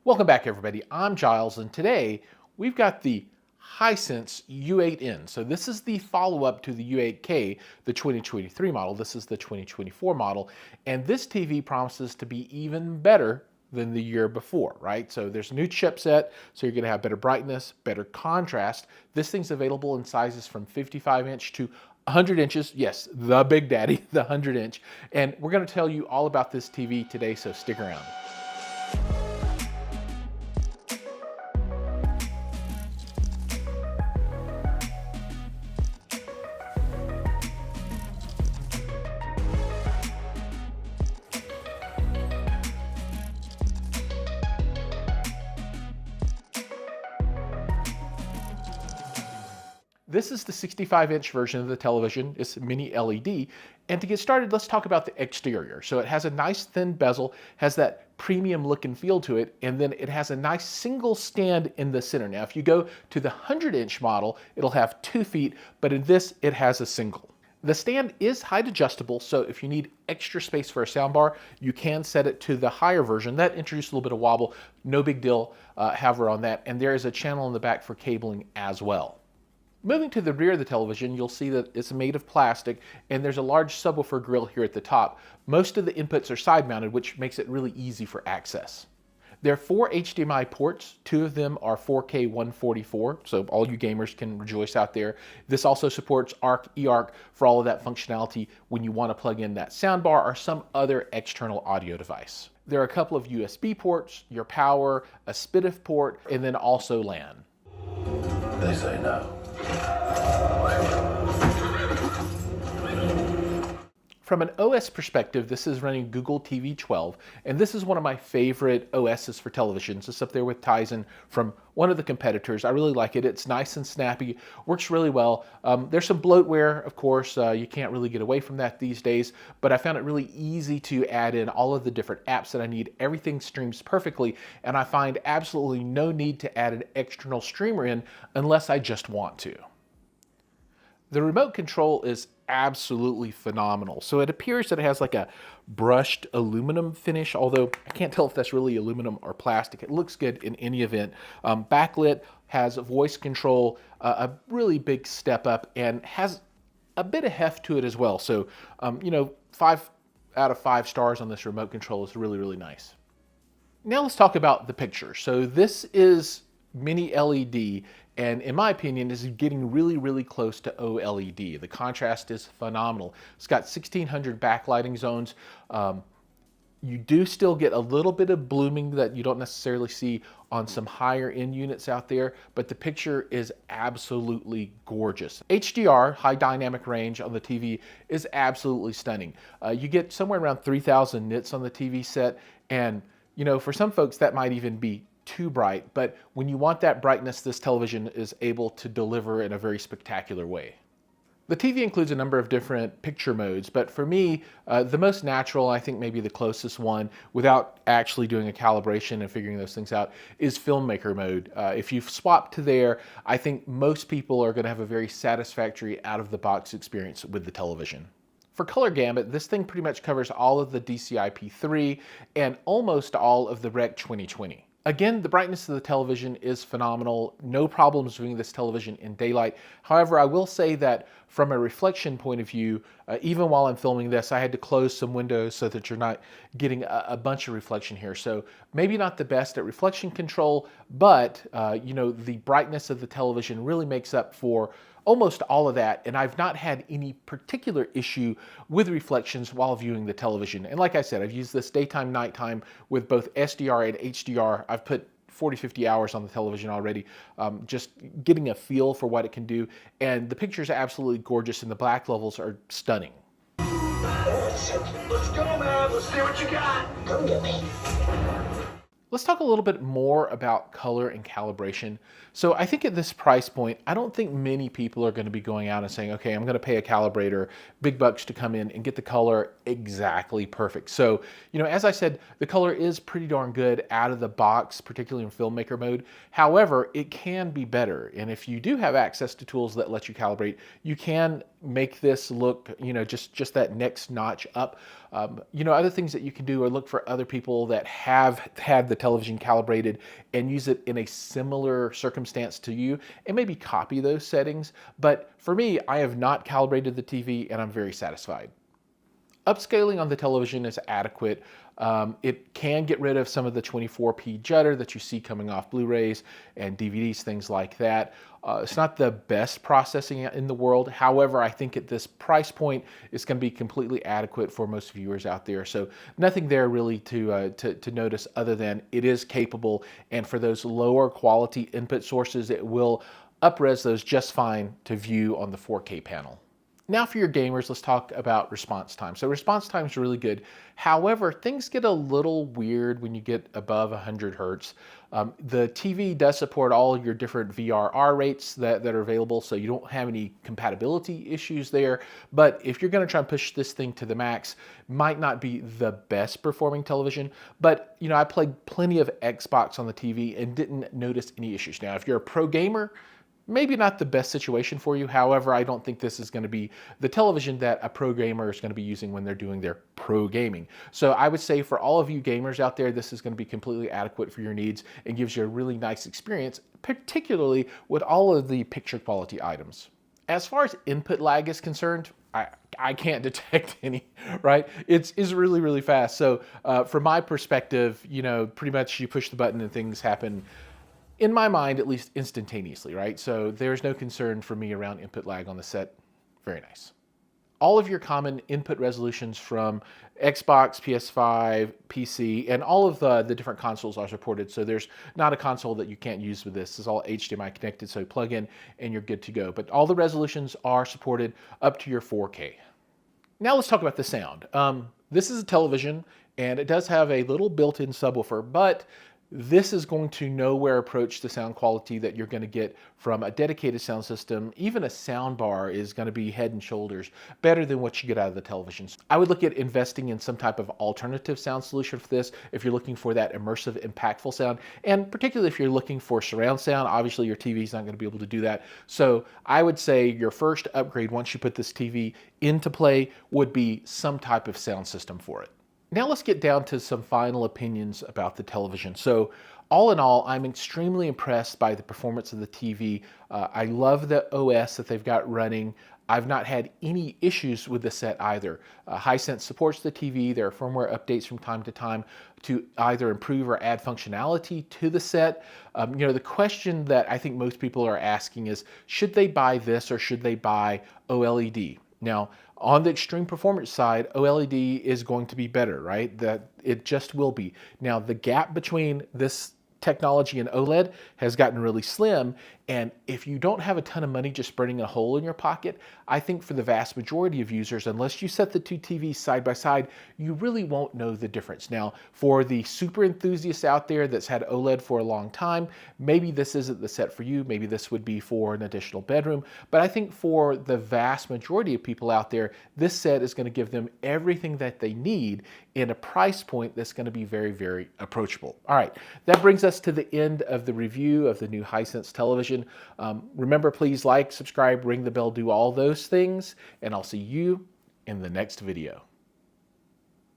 Welcome back, everybody. I'm Giles, and today we've got the Hisense U8N. So this is the follow-up to the U8K, the 2023 model. This is the 2024 model, and this TV promises to be even better than the year before, right? So there's a new chipset, so you're gonna have better brightness, better contrast. This thing's available in sizes from 55-inch to 100 inches. Yes, the big daddy, the 100-inch. And we're gonna tell you all about this TV today, so stick around. This is the 65-inch version of the television. It's mini LED. And to get started, let's talk about the exterior. So it has a nice thin bezel, has that premium look and feel to it, and then it has a nice single stand in the center. Now, if you go to the 100-inch model, it'll have 2 feet, but in this, it has a single. The stand is height adjustable, so if you need extra space for a soundbar, you can set it to the higher version. That introduces a little bit of wobble, no big deal, however, on that. And there is a channel in the back for cabling as well. Moving to the rear of the television, you'll see that it's made of plastic, and there's a large subwoofer grill here at the top. Most of the inputs are side-mounted, which makes it really easy for access. There are 4 HDMI ports. 2 of them are 4K 144, so all you gamers can rejoice out there. This also supports ARC, eARC for all of that functionality when you want to plug in that soundbar or some other external audio device. There are a couple of USB ports, your power, a SPDIF port, and then also LAN. They say no. From an OS perspective, this is running Google TV 12, and this is one of my favorite OSs for televisions. It's up there with Tizen from one of the competitors. I really like it. It's nice and snappy, works really well. There's some bloatware, of course. You can't really get away from that these days, but I found it really easy to add in all of the different apps that I need. Everything streams perfectly, and I find absolutely no need to add an external streamer in unless I just want to. The remote control is absolutely phenomenal. So it appears that it has like a brushed aluminum finish, although I can't tell if that's really aluminum or plastic. It looks good in any event. Backlit, has voice control, a really big step up, and has a bit of heft to it as well. So, 5 out of 5 stars on this remote control is really, really nice. Now let's talk about the picture. So this is mini LED, and in my opinion, is getting really, really close to OLED. The contrast is phenomenal. It's got 1600 backlighting zones. You do still get a little bit of blooming that you don't necessarily see on some higher end units out there, but the picture is absolutely gorgeous. HDR, high dynamic range on the TV, is absolutely stunning. You get somewhere around 3000 nits on the TV set, and for some folks that might even be too bright, but when you want that brightness, this television is able to deliver in a very spectacular way. The TV includes a number of different picture modes, but for me, the most natural, I think maybe the closest one, without actually doing a calibration and figuring those things out, is filmmaker mode. If you swap to there, I think most people are going to have a very satisfactory out-of-the-box experience with the television. For color gamut, this thing pretty much covers all of the DCI-P3 and almost all of the Rec 2020. Again, the brightness of the television is phenomenal. No problems viewing this television in daylight. However, I will say that from a reflection point of view, even while I'm filming this, I had to close some windows so that you're not getting a bunch of reflection here. So maybe not the best at reflection control, but the brightness of the television really makes up for almost all of that, and I've not had any particular issue with reflections while viewing the television. And like I said, I've used this daytime, nighttime with both SDR and HDR. I've put 40, 50 hours on the television already, just getting a feel for what it can do. And the pictures are absolutely gorgeous, and the black levels are stunning. Let's go, man. Let's see what you got. Come get me. Let's talk a little bit more about color and calibration. So I think at this price point, I don't think many people are going to be going out and saying, okay, I'm going to pay a calibrator big bucks to come in and get the color exactly perfect. So, as I said, the color is pretty darn good out of the box, particularly in filmmaker mode. However, it can be better. And if you do have access to tools that let you calibrate, you can make this look, just that next notch up. Other things that you can do are look for other people that have had the television calibrated and use it in a similar circumstance to you, and maybe copy those settings. But for me, I have not calibrated the TV and I'm very satisfied. Upscaling on the television is adequate. It can get rid of some of the 24p judder that you see coming off Blu-rays and DVDs, things like that. It's not the best processing in the world. However, I think at this price point, it's going to be completely adequate for most viewers out there. So nothing there really to notice other than it is capable. And for those lower quality input sources, it will up-res those just fine to view on the 4K panel. Now for your gamers, let's talk about response time. So response time is really good. However, things get a little weird when you get above 100 hertz. The TV does support all your different VRR rates that are available, so you don't have any compatibility issues there. But if you're going to try and push this thing to the max, might not be the best performing television. But I played plenty of Xbox on the TV and didn't notice any issues. Now, if you're a pro gamer, maybe not the best situation for you. However, I don't think this is going to be the television that a pro gamer is going to be using when they're doing their pro gaming. So I would say for all of you gamers out there, this is going to be completely adequate for your needs and gives you a really nice experience, particularly with all of the picture quality items. As far as input lag is concerned, I can't detect any, right? It's really, really fast. So from my perspective, pretty much you push the button and things happen, in my mind, at least instantaneously, right? So there's no concern for me around input lag on the set. Very nice. All of your common input resolutions from Xbox, PS5, PC, and all of the different consoles are supported. So there's not a console that you can't use with this. It's all HDMI connected, so plug in and you're good to go. But all the resolutions are supported up to your 4K. Now let's talk about the sound. This is a television, and it does have a little built-in subwoofer, but this is going to nowhere approach the sound quality that you're going to get from a dedicated sound system. Even a sound bar is going to be head and shoulders better than what you get out of the televisions. I would look at investing in some type of alternative sound solution for this if you're looking for that immersive, impactful sound, and particularly if you're looking for surround sound. Obviously, your TV is not going to be able to do that. So I would say your first upgrade once you put this TV into play would be some type of sound system for it. Now let's get down to some final opinions about the television. So all in all, I'm extremely impressed by the performance of the TV. I love the OS that they've got running. I've not had any issues with the set either. Hisense supports the TV. There are firmware updates from time to time to either improve or add functionality to the set. The question that I think most people are asking is, should they buy this or should they buy OLED? Now, on the extreme performance side, OLED is going to be better, right? That it just will be. Now, the gap between this technology and OLED has gotten really slim, and if you don't have a ton of money just burning a hole in your pocket, I think for the vast majority of users, unless you set the two TVs side by side, you really won't know the difference. Now, for the super enthusiasts out there that's had OLED for a long time, maybe this isn't the set for you. Maybe this would be for an additional bedroom. But I think for the vast majority of people out there, this set is going to give them everything that they need in a price point that's going to be very, very approachable. All right, that brings us to the end of the review of the new Hisense television. Remember, please like, subscribe, ring the bell, do all those things, and I'll see you in the next video.